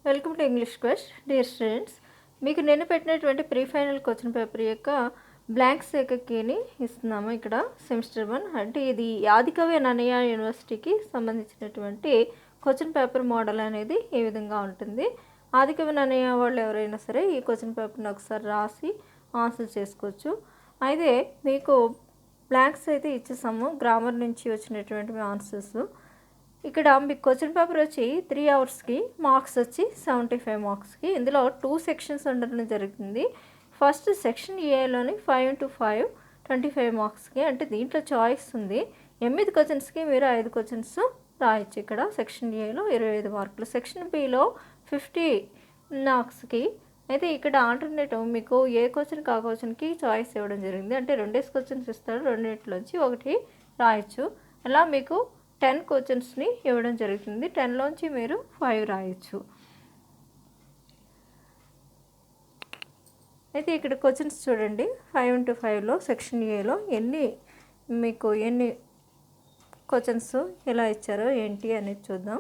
Welcome to English quest. Dear students, మీకు నేను పెట్టినటువంటి ప్రీ ఫైనల్ క్వశ్చన్ పేపర్ యొక్క బ్లాంక్ కీని ఇస్తున్నాము. ఇక్కడ సెమిస్టర్ 1 అంటే ఇది ఆదికవి నన్నయ్య యూనివర్సిటీకి సంబంధించినటువంటి క్వశ్చన్ పేపర్ మోడల్ అనేది ఏ విధంగా ఉంటుంది. ఆదికవి నన్నయ్య వాళ్ళు ఎవరైనా సరే ఈ క్వశ్చన్ పేపర్ని ఒకసారి రాసి ఆన్సర్ చేసుకోవచ్చు. అయితే మీకు బ్లాంక్స్ అయితే ఇచ్చేసాము, గ్రామర్ నుంచి వచ్చినటువంటి ఆన్సర్స్. ఇక్కడ మీకు క్వశ్చన్ పేపర్ వచ్చి 3 అవర్స్కి మార్క్స్ వచ్చి 75 మార్క్స్కి. ఇందులో 2 సెక్షన్స్ ఉండడం జరుగుతుంది. ఫస్ట్ సెక్షన్ ఏలోని 5 into 5 25 మార్క్స్కి, అంటే దీంట్లో చాయిస్ ఉంది. 8 క్వశ్చన్స్కి మీరు 5 క్వశ్చన్స్ రాయొచ్చు. ఇక్కడ సెక్షన్ ఏలో 25 మార్కులు, సెక్షన్ బిలో 50 మార్క్స్కి. అయితే ఇక్కడ ఆల్టర్నేటివ్ మీకు ఏ క్వశ్చన్ కా క్వశ్చన్కి చాయిస్ ఇవ్వడం జరిగింది. అంటే 2 క్వశ్చన్స్ ఇస్తాడు, రెండింటిలోంచి ఒకటి రాయొచ్చు. అలా మీకు 10 క్వశ్చన్స్ని ఇవ్వడం జరుగుతుంది. 10లోంచి మీరు 5 రాయొచ్చు. అయితే ఇక్కడ క్వశ్చన్స్ చూడండి. 5 into 5లో సెక్షన్ ఏలో మీకు ఎన్ని క్వశ్చన్స్ ఎలా ఇచ్చారో ఏంటి అనేది చూద్దాం.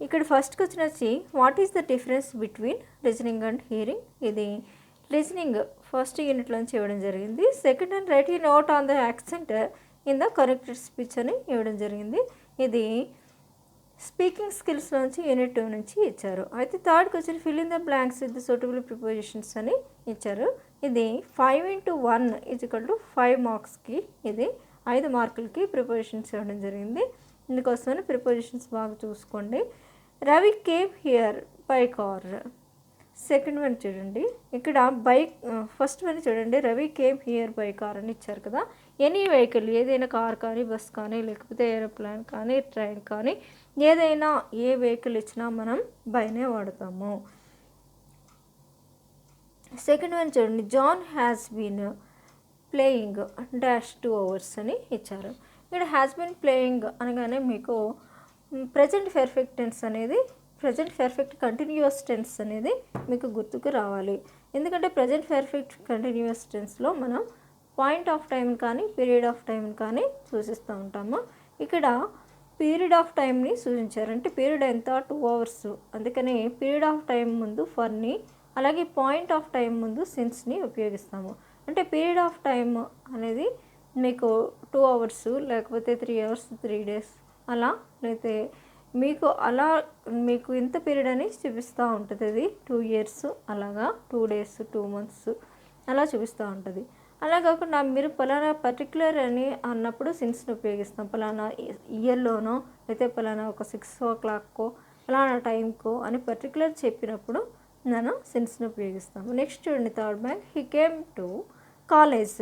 ఇక్కడ ఫస్ట్ క్వశ్చన్ వచ్చి what is the difference between listening and hearing. ఇది లిజనింగ్ ఫస్ట్ యూనిట్లోంచి ఇవ్వడం జరిగింది. సెకండ్ అండ్ రైట్ ఈ note on the accent in the corrected speech అని ఇవ్వడం జరిగింది. ఇది స్పీకింగ్ స్కిల్స్ నుంచి యూనిట్ 2 నుంచి ఇచ్చారు. అయితే third question fill in the blanks with the suitable prepositions అని ఇచ్చారు. ఇది 5 into 1 = 5 మార్క్స్కి, ఇది 5 మార్కులకి ప్రిపోజిషన్స్ ఇవ్వడం జరిగింది. ఇందుకోసమని ప్రిపోజిషన్స్ బాగా చూసుకోండి. Ravi came here by car. Second one చూడండి, ఇక్కడ బైక్ ఫస్ట్ వన్ చూడండి, Ravi came here by car అని ఇచ్చారు కదా. ఎనీ వెహికల్, ఏదైనా కార్ కానీ, బస్ కానీ, లేకపోతే ఏరోప్లేన్ కానీ, ట్రైన్ కానీ, ఏదైనా ఏ వెహికల్ ఇచ్చినా మనం బైనే వాడతాము. సెకండ్ వన్ చూడండి, John has been playing -2 hours అని ఇచ్చారు. ఇక్కడ హ్యాస్ బీన్ ప్లేయింగ్ అనగానే మీకు ప్రజెంట్ పర్ఫెక్ట్ టెన్స్ అనేది, ప్రజెంట్ పర్ఫెక్ట్ కంటిన్యూస్ టెన్స్ అనేది మీకు గుర్తుకు రావాలి. ఎందుకంటే ప్రజెంట్ పర్ఫెక్ట్ కంటిన్యూస్ టెన్స్లో మనం పాయింట్ ఆఫ్ టైం కానీ, పీరియడ్ ఆఫ్ టైం కానీ సూచిస్తూ ఉంటాము. ఇక్కడ పీరియడ్ ఆఫ్ టైంని సూచించారు. అంటే పీరియడ్ ఎంత, 2 hours. అందుకని పీరియడ్ ఆఫ్ టైం ముందు ఫర్ని, అలాగే పాయింట్ ఆఫ్ టైం ముందు సిన్స్ని ఉపయోగిస్తాము. అంటే పీరియడ్ ఆఫ్ టైం అనేది మీకు 2 hours, లేకపోతే 3 hours, 3 days అలా, లేకపోతే మీకు ఇంత పీరియడ్ అని చూపిస్తూ ఉంటుంది. అది 2 years అలాగా, 2 days, 2 months అలా చూపిస్తూ ఉంటుంది. అలా కాకుండా మీరు పలానా పర్టికులర్ అని అన్నప్పుడు సిన్స్ని ఉపయోగిస్తాం. పలానా ఇయర్లోనో, అయితే పలానా ఒక 6 o'clockకో, పలానా టైంకో అని పర్టికులర్ చెప్పినప్పుడు మనం సిన్స్ని ఉపయోగిస్తాము. నెక్స్ట్ చూడండి, third bank he came to college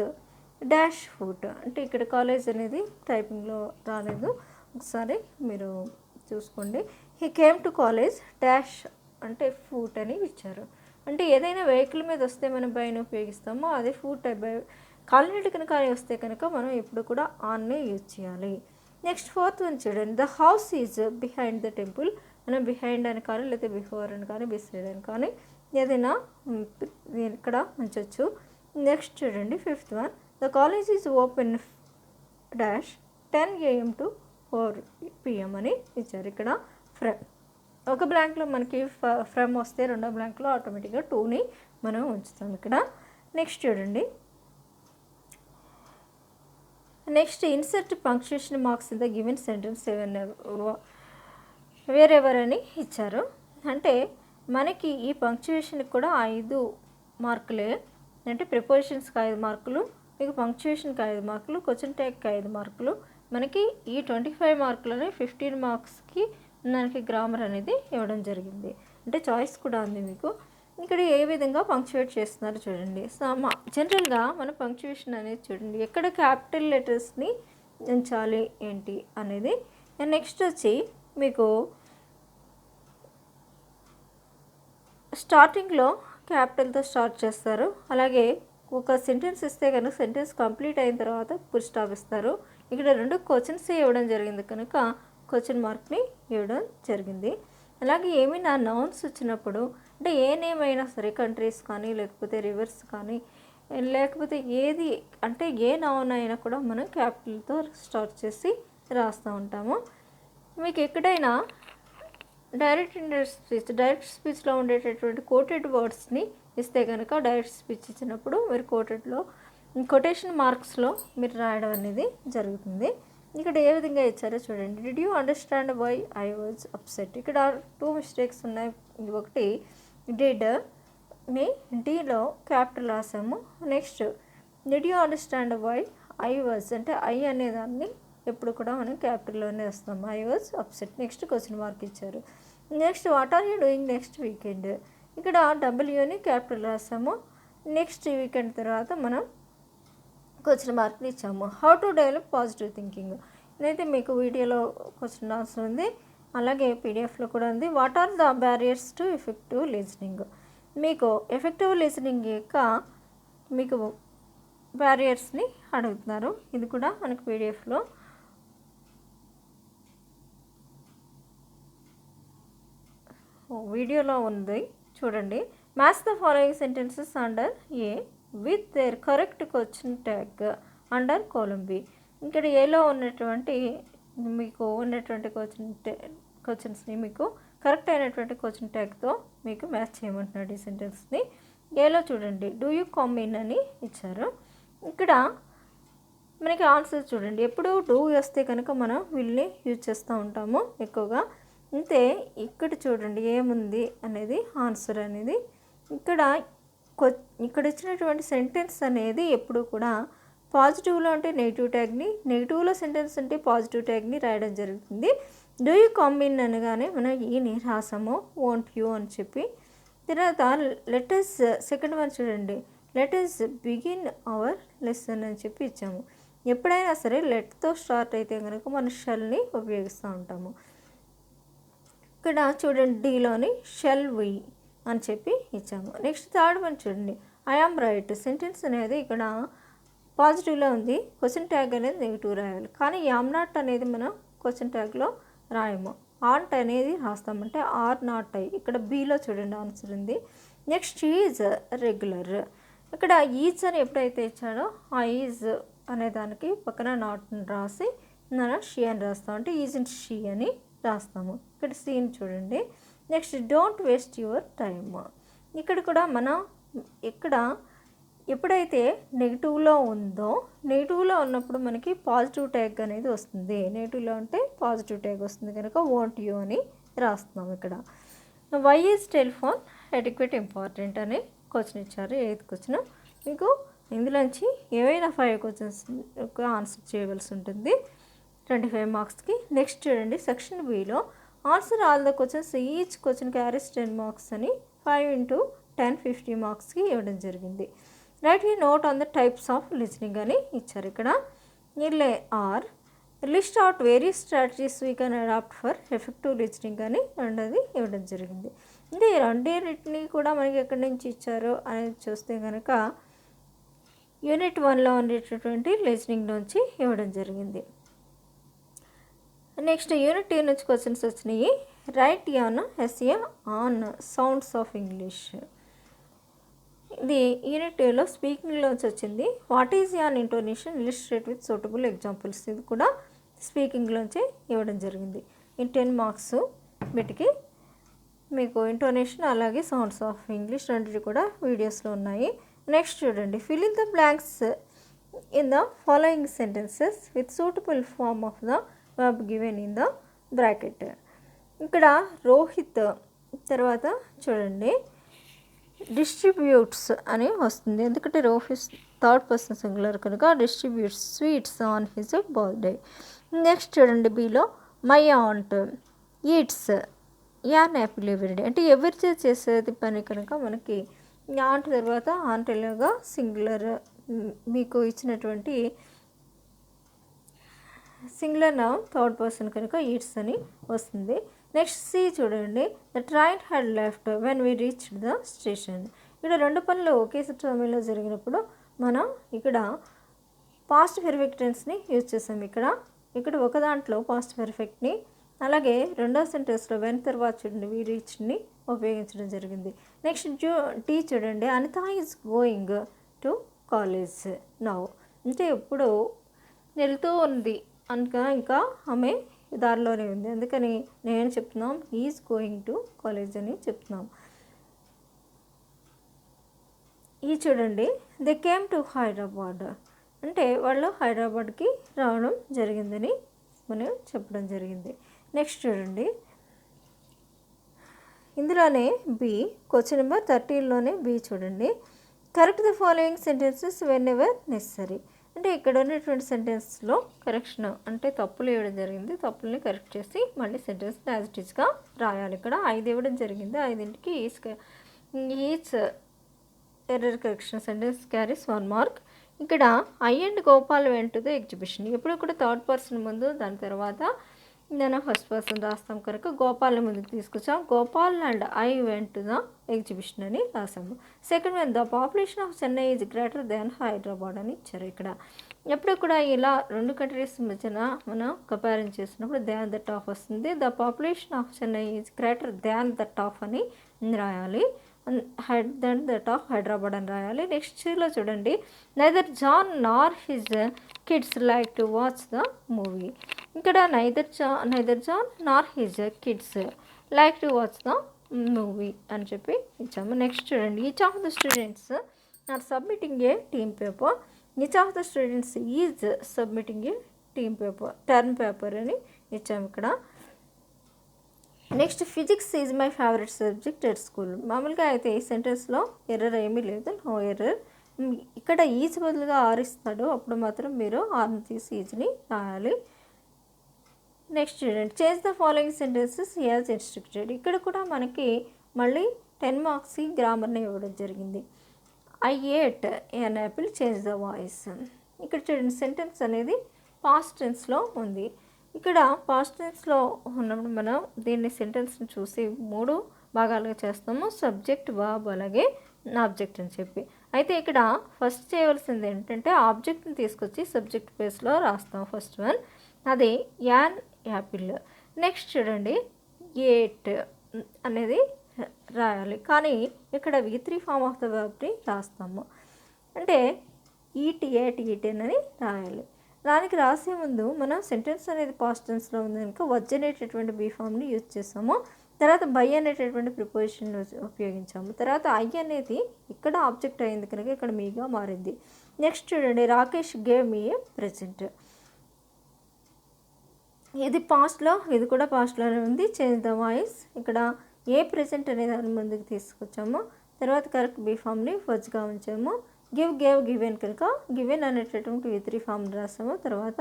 -foot. అంటే ఇక్కడ కాలేజ్ అనేది టైపింగ్లో రాలేదు, ఒకసారి మీరు చూసుకోండి. హీ కేమ్ టు కాలేజ్ అంటే ఫూట్ అని ఇచ్చారు. అంటే ఏదైనా వెహికల్ మీద వస్తే మనం బైని ఉపయోగిస్తామో అదే ఫూట్. కాలినెట్ కనుక వస్తే కనుక మనం ఎప్పుడు కూడా ఆన్నే యూజ్ చేయాలి. నెక్స్ట్ ఫోర్త్ వన్ చూడండి, the house is behind the temple. మనం బిహైండ్ అని కానీ, లేకపోతే బిఫోర్ అని కానీ, బిసైడ్ అని కానీ ఏదైనా ఇక్కడ ఉంచవచ్చు. నెక్స్ట్ చూడండి, fifth one, the college is open -10 AM to 4 PM అని ఇచ్చారు. ఇక్కడ ఒక బ్లాంక్లో మనకి ఫ్రమ్ వస్తే రెండో బ్లాంక్లో ఆటోమేటిక్గా 2ని మనం ఉంచుతాం ఇక్కడ. నెక్స్ట్ చూడండి, next insert punctuation marks in the given sentence wherever అని ఇచ్చారు. అంటే మనకి ఈ పంక్చుయేషన్కి కూడా 5 మార్కులే. అంటే ప్రిపోజిషన్స్కి 5 మార్కులు, మీకు పంక్చుయేషన్కి 5 మార్కులు, క్వశ్చన్ ట్యాగ్కి 5 మార్కులు. మనకి ఈ 25 మార్కులని 15 మార్క్స్కి మనకి గ్రామర్ అనేది ఇవ్వడం జరిగింది. అంటే చాయిస్ కూడా ఉంది మీకు. ఇక్కడ ఏ విధంగా పంక్చుయేట్ చేస్తున్నారు చూడండి. జనరల్గా మన పంక్చుయేషన్ అనేది చూడండి, ఎక్కడ క్యాపిటల్ లెటర్స్ని ఉంచాలి ఏంటి అనేది. నెక్స్ట్ వచ్చి మీకు స్టార్టింగ్లో క్యాపిటల్తో స్టార్ట్ చేస్తారు. అలాగే ఒక సెంటెన్స్ ఇస్తే కనుక సెంటెన్స్ కంప్లీట్ అయిన తర్వాత ఫుల్ స్టాప్ ఇస్తారు. ఇక్కడ 2 క్వశ్చన్స్ ఇవ్వడం జరిగింది కనుక క్వశ్చన్ మార్క్ని ఇవ్వడం జరిగింది. అలాగే ఏమైనా నౌన్స్ వచ్చినప్పుడు, అంటే ఏ నేమ్ అయినా సరే, కంట్రీస్ కానీ, లేకపోతే రివర్స్ కానీ, లేకపోతే ఏది అంటే ఏ నౌన్ అయినా కూడా మనం క్యాపిటల్తో స్టార్ట్ చేసి రాస్తూ ఉంటాము. మీకు ఎక్కడైనా డైరెక్ట్ స్పీచ్లో ఉండేటటువంటి కోటెడ్ వర్డ్స్ని ఇస్తే కనుక డైరెక్ట్ స్పీచ్ ఇచ్చినప్పుడు మీరు కొటేషన్ మార్క్స్లో మీరు రాయడం అనేది జరుగుతుంది. ఇక్కడ ఏ విధంగా ఇచ్చారో చూడండి. Did you understand why I was upset? ఇక్కడ 2 మిస్టేక్స్ ఉన్నాయి. ఒకటి డిడ్ ని డీలో క్యాపిటల్ రాసాము. Next did you understand why I was అంటే ఐ అనేదాన్ని ఎప్పుడు కూడా మనం క్యాపిటల్లోనే వస్తాము. I was upset. Next question mark ఇచ్చారు. Next what are you doing next weekend? ఇక్కడ డబ్ల్యూని క్యాపిటల్ రాసాము. నెక్స్ట్ వీకెండ్ తర్వాత మనం క్వశ్చన్ మార్క్ని ఇచ్చాము. How to develop positive thinking ఇదైతే మీకు వీడియోలో క్వశ్చన్ ఆన్సర్ ఉంది, అలాగే పీడిఎఫ్లో కూడా ఉంది. What are the barriers to effective listening? మీకు ఎఫెక్టివ్ లిజనింగ్ యొక్క మీకు బ్యారియర్స్ని అడుగుతున్నారు. ఇది కూడా మనకు పీడిఎఫ్లో వీడియోలో ఉంది, చూడండి. Match the following sentences under A with their correct question tag under column B. ఇక్కడ ఏలో ఉన్నటువంటి మీకు ఉన్నటువంటి క్వశ్చన్స్ని మీకు కరెక్ట్ అయినటువంటి క్వశ్చన్ ట్యాగ్తో మీకు మ్యాచ్ చేయమంటున్నాడు. ఈ సెంటెన్స్ని ఏలో చూడండి. డూ యూ కమ్ ఇన్ అని ఇచ్చారు. ఇక్కడ మనకి ఆన్సర్ చూడండి. ఎప్పుడు డూ వస్తే కనుక మనం వీళ్ళని యూజ్ చేస్తూ ఉంటాము ఎక్కువగా. అంతే ఇక్కడ చూడండి ఏముంది అనేది ఆన్సర్ అనేది. ఇక్కడ ఇచ్చినటువంటి సెంటెన్స్ అనేది ఎప్పుడు కూడా పాజిటివ్లో అంటే నెగిటివ్ ట్యాగ్ని, నెగిటివ్లో సెంటెన్స్ అంటే పాజిటివ్ ట్యాగ్ని రాయడం జరుగుతుంది. డూ యూ కమ్ ఇన్ అనగానే మనం ఈని రాసాము, వాంట్ యూ అని చెప్పి. తర్వాత లెటర్స్ సెకండ్ వన్ చూడండి. లెటర్స్ బిగిన్ అవర్ లెసన్ అని చెప్పి ఇచ్చాము. ఎప్పుడైనా సరే లెట్తో స్టార్ట్ అయితే కనుక మనం షెల్ని ఉపయోగిస్తూ ఉంటాము. ఇక్కడ చూడండి డీలోని షెల్ వి అని చెప్పి ఇచ్చాము. నెక్స్ట్ థర్డ్ వన్ చూడండి. ఐ ఆమ్ రైట్ సెంటెన్స్ అనేది ఇక్కడ పాజిటివ్లో ఉంది, క్వశ్చన్ ట్యాగ్ అనేది నెగిటివ్ రాయాలి. కానీ యామ్ నాట్ అనేది మనం క్వశ్చన్ ట్యాగ్లో రాయము, ఆంట్ అనేది రాస్తామంటే ఆర్ నాట్ ఐ. ఇక్కడ బీలో చూడండి ఆన్సర్ ఉంది. Next is regular. ఇక్కడ ఈజ్ అని ఎప్పుడైతే ఇచ్చాడో ఆ ఈజ్ అనే దానికి పక్కన నాట్ రాసి మనం షీ అని రాస్తాం, అంటే ఈజ్ అండ్ షీ అని రాస్తాము. ఇక్కడ సీన్ చూడండి. Next don't waste your time. ఇక్కడ కూడా మనం ఇక్కడ ఎప్పుడైతే నెగిటివ్లో ఉందో, నెగిటివ్లో ఉన్నప్పుడు మనకి పాజిటివ్ ట్యాగ్ అనేది వస్తుంది. నెగిటివ్లో ఉంటే పాజిటివ్ ట్యాగ్ వస్తుంది కనుక వాంట్ యూ అని రాస్తున్నాం. ఇక్కడ why is telephone adequate important అని క్వశ్చన్ ఇచ్చారు. 8th question. మీకు ఇందులోంచి ఏవైనా 5 క్వశ్చన్స్ ఆన్సర్ చేయవలసి ఉంటుంది 25 మార్క్స్కి. నెక్స్ట్ చూడండి section below answer all the questions each question carries 10 marks అని 5 into 10 50 మార్క్స్కి ఇవ్వడం జరిగింది. రైట్ ఈ note on the types of listening అని ఇచ్చారు. ఇక్కడ ఇర్లే or list out various strategies we can adapt for effective listening అని రెండోది ఇవ్వడం జరిగింది. ఇది రెండింటిని కూడా మనకి ఎక్కడి నుంచి ఇచ్చారో అనేది చూస్తే కనుక యూనిట్ 1లో ఉండేటటువంటి లిజనింగ్ నుంచి ఇవ్వడం జరిగింది. నెక్స్ట్ యూనిట్ 2 నుంచి క్వశ్చన్స్ వచ్చినాయి. Write an essay on sounds of English. ఇది యూనిట్ 2లో స్పీకింగ్లోంచి వచ్చింది. What is an intonation illustrate with suitable examples. ఇది కూడా స్పీకింగ్లోంచి ఇవ్వడం జరిగింది. ఈ 10 మార్క్స్ వీటికి మీకు ఇంటోనేషన్ అలాగే సౌండ్స్ ఆఫ్ ఇంగ్లీష్ రెండింటి కూడా వీడియోస్లో ఉన్నాయి. నెక్స్ట్ చూడండి. Fill in the blanks in the following sentences with suitable form of the verb given in the bracket. ఇక్కడ రోహిత్ తర్వాత చూడండి డిస్ట్రిబ్యూట్స్ అని వస్తుంది, ఎందుకంటే రోహిత్ థర్డ్ పర్సన్ సింగులర్ కనుక distributes sweets on his birthday. Next చూడండి బీలో my aunt eats an apple everyday, అంటే ఎవరి చేసేది పని కనుక మనకి ఆంట్ తర్వాత ఆంటలుగా సింగులర్ మీకు ఇచ్చినటువంటి సింగులర్ నౌన్ థర్డ్ పర్సన్ కనుక ఈట్స్ అని వస్తుంది. నెక్స్ట్ సి చూడండి. The train had left when we reached the station. ఇక్కడ 2 పనులు ఒకే సమయంలో జరిగినప్పుడు మనం ఇక్కడ పాస్ట్ పెర్ఫెక్ట్ టెన్స్ని యూజ్ చేసాం. ఇక్కడ ఒక దాంట్లో పాస్ట్ పెర్ఫెక్ట్ని, అలాగే రెండో సెంటెన్స్లో వెన్ తర్వాత చూడండి వీ రీచ్డ్ని ఉపయోగించడం జరిగింది. నెక్స్ట్ టీ చూడండి. Anita is going to college now, అంటే ఇప్పుడు వెళ్తూ ఉంది అనగా ఇంకా ఆమె దారిలోనే ఉంది, అందుకని నేను చెప్తున్నాం ఈజ్ గోయింగ్ టు కాలేజ్ అని చెప్తున్నాం. ఈ చూడండి, దే కేమ్ టు హైదరాబాద్ అంటే వాళ్ళు హైదరాబాద్కి రావడం జరిగిందని మనం చెప్పడం జరిగింది. నెక్స్ట్ చూడండి, ఇందులోనే బి క్వశ్చన్ నెంబర్ 13లోనే బి చూడండి, correct the following sentences when ever necessary. అంటే ఇక్కడ ఉన్నటువంటి సెంటెన్స్లో కరెక్షన్ అంటే తప్పులు ఇవ్వడం జరిగింది, తప్పుల్ని కరెక్ట్ చేసి మళ్ళీ సెంటెన్స్ యాజ్ ఇట్ ఈస్గా రాయాలి. ఇక్కడ 5 ఇవ్వడం జరిగింది, 5ంటికి each error correction sentence carries 1 mark. ఇక్కడ I and Gopal went to the exhibition. ఎప్పుడు కూడా థర్డ్ పర్సన్ ముందు దాని తర్వాత నేను ఫస్ట్ పర్సన్ రాస్తాం కనుక గోపాల్ని ముందుకు తీసుకొచ్చాం. Gopal and I went to the exhibition అని రాసాము. Second one, the population of Chennai is greater than Hyderabad అని ఇచ్చారు. ఇక్కడ ఎప్పుడు కూడా ఇలా 2 కంట్రీస్ మధ్యన మనం కంపేరింగ్ చేసినప్పుడు దాన్ దట్ ఆఫ్ వస్తుంది. The population of Chennai is greater than that of అని రాయాలి, దెన్ దట్ ఆఫ్ హైదరాబాద్ అని రాయాలి. నెక్స్ట్లో చూడండి, neither John nor his kids like to watch the movie. ఇక్కడ neither John nor his kids like to watch the movie అని చెప్పి ఇచ్చాము. నెక్స్ట్ చూడండి, each of the students are submitting a team paper. Each of the students is submitting a team paper, term paper అని ఇచ్చాము ఇక్కడ. Next, physics is my favourite subject at school. మామూలుగా అయితే ఈ సెంటెన్స్లో ఎర్రర్ ఏమీ లేదు, నో ఎర్రర్. ఇక్కడ ఈజ్ బదులుగా ఆర్ ఇస్తాడు, అప్పుడు మాత్రం మీరు ఆర్ని తీసి ఈజ్ని రాయాలి. నెక్స్ట్ చూడండి, change the following sentences as instructed. ఇక్కడ కూడా మనకి మళ్ళీ 10 మార్క్స్ గ్రామర్ని ఇవ్వడం జరిగింది. I ate an apple, change the voice. ఇక్కడ చూడండి, సెంటెన్స్ అనేది పాస్ట్ టెన్స్లో ఉంది. ఇక్కడ పాస్ట్ టెన్స్లో ఉన్నప్పుడు మనం దీన్ని సెంటెన్స్ని చూసి 3 భాగాలుగా చేస్తాము, సబ్జెక్ట్, వర్బ్ అలాగే ఆబ్జెక్ట్ అని చెప్పి. అయితే ఇక్కడ ఫస్ట్ చేయవలసింది ఏంటంటే ఆబ్జెక్ట్ని తీసుకొచ్చి సబ్జెక్ట్ ప్లేస్లో రాస్తాం. ఫస్ట్ వన్ అది యాన్ యాపిల్. నెక్స్ట్ చూడండి, ఏట్ అనేది రాయాలి, కానీ ఇక్కడ V3 ఫామ్ ఆఫ్ ద వర్బ్ని రాస్తాము. అంటే ఈట్ అని రాయాలి. దానికి రాసే ముందు మనం సెంటెన్స్ అనేది పాస్ట్ టెన్స్లో ఉంది కనుక వజ్ అనేటటువంటి బీ ఫామ్ని యూజ్ చేసాము. తర్వాత బై అనేటటువంటి ప్రిపోజిషన్ ఉపయోగించాము. తర్వాత ఐ అనేది ఇక్కడ ఆబ్జెక్ట్ అయింది కనుక ఇక్కడ మీగా మారింది. నెక్స్ట్ చూడండి, రాకేష్ గేవ్ మీ ఏ ప్రెజెంట్. ఇది పాస్ట్లో, ఇది కూడా పాస్ట్లోనే ఉంది. Change the voice. ఇక్కడ ఏ ప్రెజెంట్ అనే దాన్ని ముందుకు తీసుకొచ్చాము. తర్వాత కరెక్ట్ బీ ఫామ్ని వజ్గా ఉంచాము. గివ్, గేవ్, గివెన్ కనుక గివెన్ అనేటటువంటి V3 ఫామ్ రాసాము. తర్వాత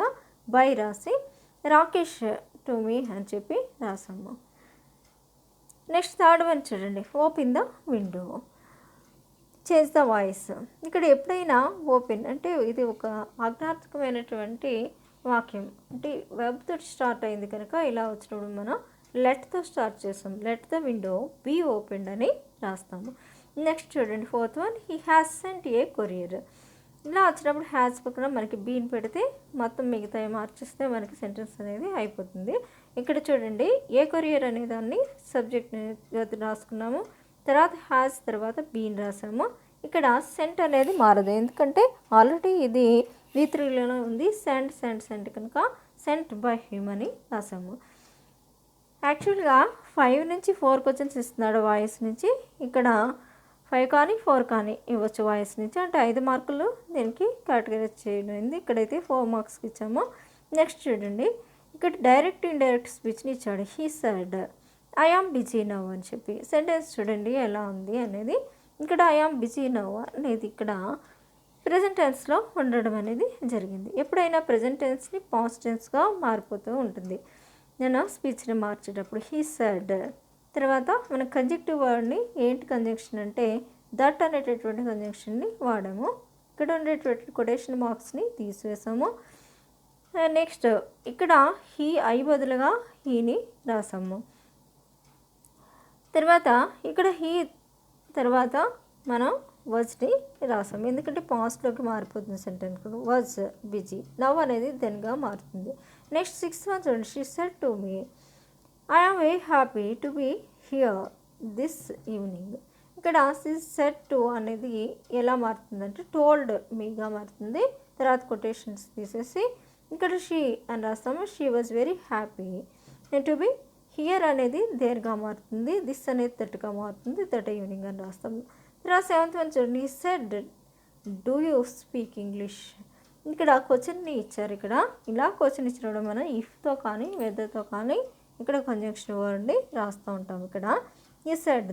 బై రాసి రాకేష్ టు మీ అని చెప్పి రాసాము. నెక్స్ట్ థర్డ్ వన్ చూడండి, open the window, change the voice. ఇక్కడ ఎప్పుడైనా ఓపెన్ అంటే ఇది ఒక ఆజ్ఞార్థకమైనటువంటి వాక్యం, అంటే వెబ్ తోటి స్టార్ట్ అయింది కనుక ఇలా వచ్చినప్పుడు మనం లెట్తో స్టార్ట్ చేస్తాం. Let the window be opened అని రాస్తాము. నెక్స్ట్ చూడండి, fourth one, he has sent a courier. ఇలా వచ్చినప్పుడు హ్యాస్ పక్కన మనకి బీన్ పెడితే మొత్తం మిగతా మార్చేస్తే మనకి సెంటెన్స్ అనేది అయిపోతుంది. ఇక్కడ చూడండి, ఏ కొరియర్ అనే దాన్ని సబ్జెక్ట్ రాసుకున్నాము. తర్వాత హ్యాస్ తర్వాత బీన్ రాసాము. ఇక్కడ సెంట్ అనేది మారదు, ఎందుకంటే ఆల్రెడీ ఇది V3లోనే ఉంది. సెంట్ కనుక సెంట్ బై హిమ్ అని రాసాము. యాక్చువల్గా 5 నుంచి 4 క్వశ్చన్స్ ఇస్తున్నాడు వాయిస్ నుంచి. ఇక్కడ 5 కానీ 4 కానీ ఇవ్వచ్చు వాయిస్ నుంచి, అంటే 5 మార్కులు దీనికి కేటగరైజ్ చేయడం. ఇక్కడైతే 4 మార్క్స్కి ఇచ్చాము. నెక్స్ట్ చూడండి, ఇక్కడ డైరెక్ట్ ఇండైరెక్ట్ స్పీచ్ని ఇచ్చాడు. He said I am busy now అని చెప్పి. సెంటెన్స్ చూడండి ఎలా ఉంది అనేది. ఇక్కడ ఐ ఆమ్ బిజీ నవ్ అనేది ఇక్కడ ప్రెజెంట్ టెన్స్లో ఉండడం అనేది జరిగింది. ఎప్పుడైనా ప్రెజెంట్ టెన్స్ని పాస్ట్ టెన్స్గా మారిపోతూ ఉంటుంది. నేను స్పీచ్ని మార్చేటప్పుడు హీ సెడ్ తర్వాత మన కంజంక్టివ్ వర్డ్ని ఏంటి కంజంక్షన్ అంటే దట్ అనేటటువంటి కంజంక్షన్ని వాడాము. ఇక్కడ ఉండేటువంటి కొటేషన్ మార్క్స్ని తీసివేసాము. నెక్స్ట్ ఇక్కడ హీ ఐ బదులుగా హీని రాసాము. తర్వాత ఇక్కడ హీ తర్వాత మనం వజ్ని రాసాము, ఎందుకంటే పాస్ట్లోకి మారిపోతుంది సెంటెన్స్. వజ్ బిజీ, నవ్ అనేది దెన్గా మారుతుంది. నెక్స్ట్ 6th వన్ చూడండి, she said to me I am very happy to be here this evening. ఇక్కడ షీ సెడ్ టు అనేది ఎలా మారుతుందంటే టోల్డ్ మీగా మారుతుంది. తర్వాత కొటేషన్స్ తీసేసి ఇక్కడ షీ అని రాస్తాము. She was very happy. To be here అనేది దేర్గా మారుతుంది, దిస్ అనేది దట్గా మారుతుంది, దట్ ఈవినింగ్ అని రాస్తాము. తర్వాత 7th వన్ చూడండి. Said do you speak English. ఇక్కడ క్వశ్చన్ని ఇచ్చారు. ఇక్కడ ఇలా క్వశ్చన్ ఇచ్చినప్పుడు మనం ఇఫ్తో కానీ వెదర్తో కానీ ఇక్కడ కంజంక్షన్ వర్డ్ని రాస్తూ ఉంటాం. ఇక్కడ ఈ సెడ్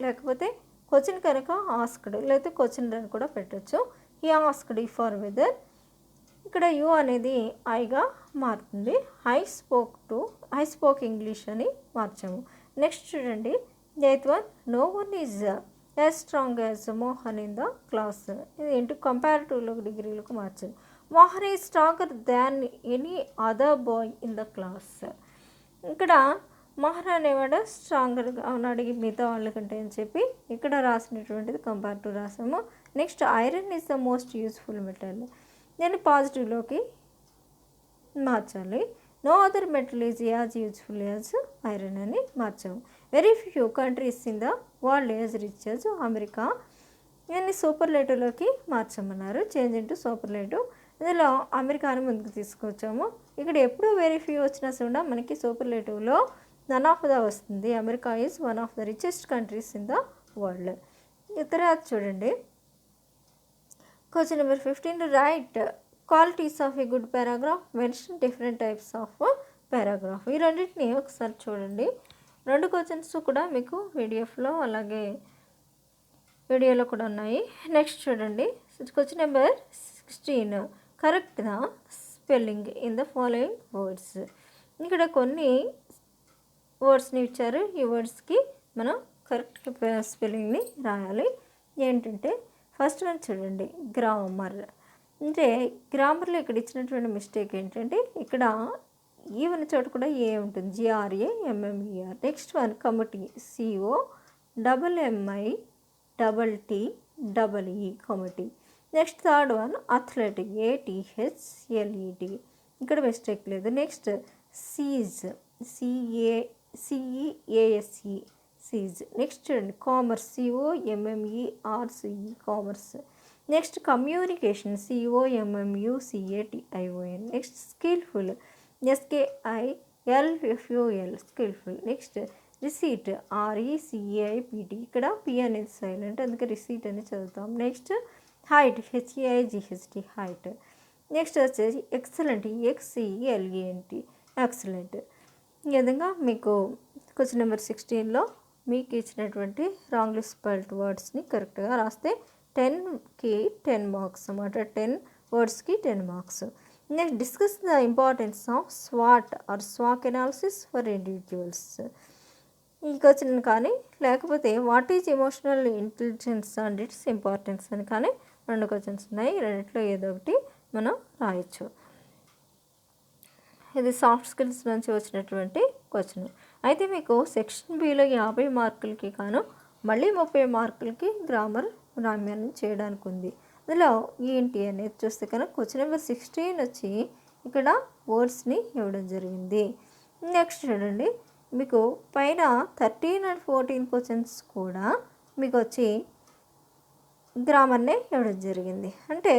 లేకపోతే క్వశ్చన్ కనుక ఆస్క్డ్ లేకపోతే క్వశ్చన్ అని కూడా పెట్టచ్చు. ఈ ఆస్క్డ్ ఫర్ వెదర్. ఇక్కడ యూ అనేది ఐగా మారుతుంది. ఐ స్పోక్ ఇంగ్లీష్ అని మార్చాము. నెక్స్ట్ చూడండి 8th one. No one is as strong as Mohan in the class. ఇది ఏంటి కంపారిటివ్లో డిగ్రీలకు మార్చారు. Mohan is stronger than any other boy in the class. ఇక్కడ మోహన్ అనేవాడు స్ట్రాంగర్గా ఉన్నాడు మిగతా వాళ్ళకంటే అని చెప్పి ఇక్కడ రాసినటువంటిది కంపారిటివ్ రాసాము. Next iron is the most useful metal. నేను పాజిటివ్లోకి మార్చాలి. No other metal is as useful as iron అని మార్చాము. Very few countries in the world as rich as America. దీన్ని సూపర్లేటివ్లోకి మార్చమన్నారు. Change into superlative. ఇందులో అమెరికాని ముందుకు తీసుకొచ్చాము. ఇక్కడ ఎప్పుడు వెరీ ఫ్యూ వచ్చినా కూడా మనకి సూపర్లేటివ్లో నన్ ఆఫ్ ద వస్తుంది. America is one of the richest countries in the world. తర్వాత చూడండి question number 15. Right qualities of a good paragraph, mention different types of paragraph. ఈ రెండింటిని ఒకసారి చూడండి. 2 క్వశ్చన్స్ కూడా మీకు పీడిఎఫ్లో అలాగే వీడియోలో కూడా ఉన్నాయి. నెక్స్ట్ చూడండి question number 16. Correct the spelling in the following words. ఇక్కడ కొన్ని వర్డ్స్ని ఇచ్చారు. ఈ వర్డ్స్కి మనం కరెక్ట్ స్పెల్లింగ్ని రాయాలి. ఏంటంటే ఫస్ట్ వన్ చూడండి గ్రామర్. అంటే గ్రామర్లో ఇక్కడ ఇచ్చినటువంటి మిస్టేక్ ఏంటంటే ఇక్కడ ఈ ఉన్న చోట కూడా ఏ ఉంటుంది, GRAMMER. Next one committee, COMMITTEE committee. Next third one athletic, ATHLET. ఇక్కడ మిస్టేక్ లేదు. Next cease, CEASE cease. Next చూడండి commerce, COMMERCE commerce. Next communication, COMMUCATION. Next skilful, SKILFUL skilful. Next receipt, RECEIPT. ఇక్కడ P అనేది silent అందుకే receipt అని చదువుతాం. Next height, HAIGHT height. Next వచ్చేసి excellent, EXCELENT excellent. ఈ విధంగా మీకు క్వశ్చన్ నెంబర్ 16లో మీకు ఇచ్చినటువంటి రాంగ్లీ స్పెల్డ్ వర్డ్స్ని కరెక్ట్గా రాస్తే 10కి 10 మార్క్స్ అన్నమాట. 10 వర్డ్స్కి 10 marks. Next discuss the importance of swat are స్వాక్ analysis for individuals. ఈ క్వశ్చన్ కానీ లేకపోతే what is emotional intelligence and its importance అని కానీ 2 క్వశ్చన్స్ ఉన్నాయి. రెండిట్లో ఏదో ఒకటి మనం రాయొచ్చు. ఇది సాఫ్ట్ స్కిల్స్ నుంచి వచ్చినటువంటి క్వశ్చన్. అయితే మీకు సెక్షన్ బిలో 50 మార్కులకి కాను మళ్ళీ 30 మార్కులకి గ్రామర్ రామ్యాన్ని చేయడానికి ఉంది. అందులో ఏంటి అనేది చూస్తే కనుక క్వశ్చన్ నెంబర్ 16 వచ్చి ఇక్కడ వర్డ్స్ని ఇవ్వడం జరిగింది. నెక్స్ట్ చూడండి మీకు పైన 13 and 14 క్వశ్చన్స్ కూడా మీకు వచ్చి గ్రామర్నే ఇవ్వడం జరిగింది. అంటే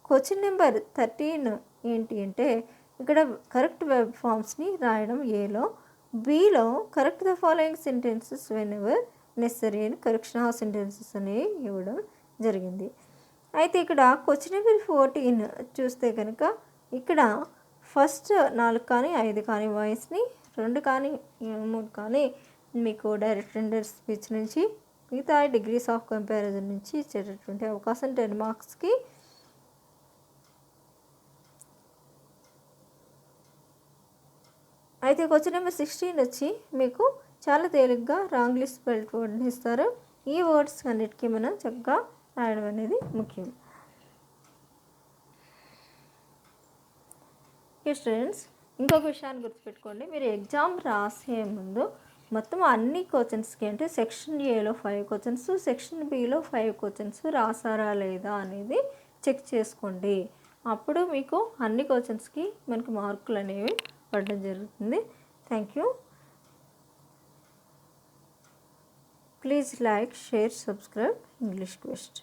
క్వశ్చన్ నెంబర్ 13 ఏంటి అంటే ఇక్కడ కరెక్ట్ వెబ్ ఫామ్స్ని రాయడం ఏలో, below correct the following sentences when ever necessary అని కరెక్షన్ ఆఫ్ సెంటెన్సెస్ అనేవి ఇవ్వడం జరిగింది. అయితే ఇక్కడ క్వశ్చన్ నెంబర్ 14 చూస్తే కనుక ఇక్కడ ఫస్ట్ 4 కానీ 5 కానీ వాయిస్ని, 2 కానీ 3 కానీ మీకు డైరెక్ట్ రెండర్ స్పీచ్ నుంచి, మిగతా డిగ్రీస్ ఆఫ్ కంపారిజన్ నుంచి ఇచ్చేటటువంటి అవకాశం 10 మార్క్స్కి. అయితే క్వశ్చన్ నెంబర్ 16 వచ్చి మీకు చాలా తేలిగ్గా రాంగ్లీ స్పెల్డ్ వర్డ్ని ఇస్తారు. ఈ వర్డ్స్ అన్నిటికీ మనం చక్కగా రాయడం అనేది ముఖ్యం. ఓకే స్టూడెంట్స్, ఇంకొక విషయాన్ని గుర్తుపెట్టుకోండి. మీరు ఎగ్జామ్ రాసే ముందు మొత్తం అన్ని క్వశ్చన్స్కి అంటే సెక్షన్ ఏలో 5 క్వశ్చన్స్, సెక్షన్ బిలో 5 క్వశ్చన్స్ రాసారా లేదా అనేది చెక్ చేసుకోండి. అప్పుడు మీకు అన్ని క్వశ్చన్స్కి మనకు మార్కులు అనేవి పడడం జరుగుతుంది. Thank you. Please like, share, subscribe English quest.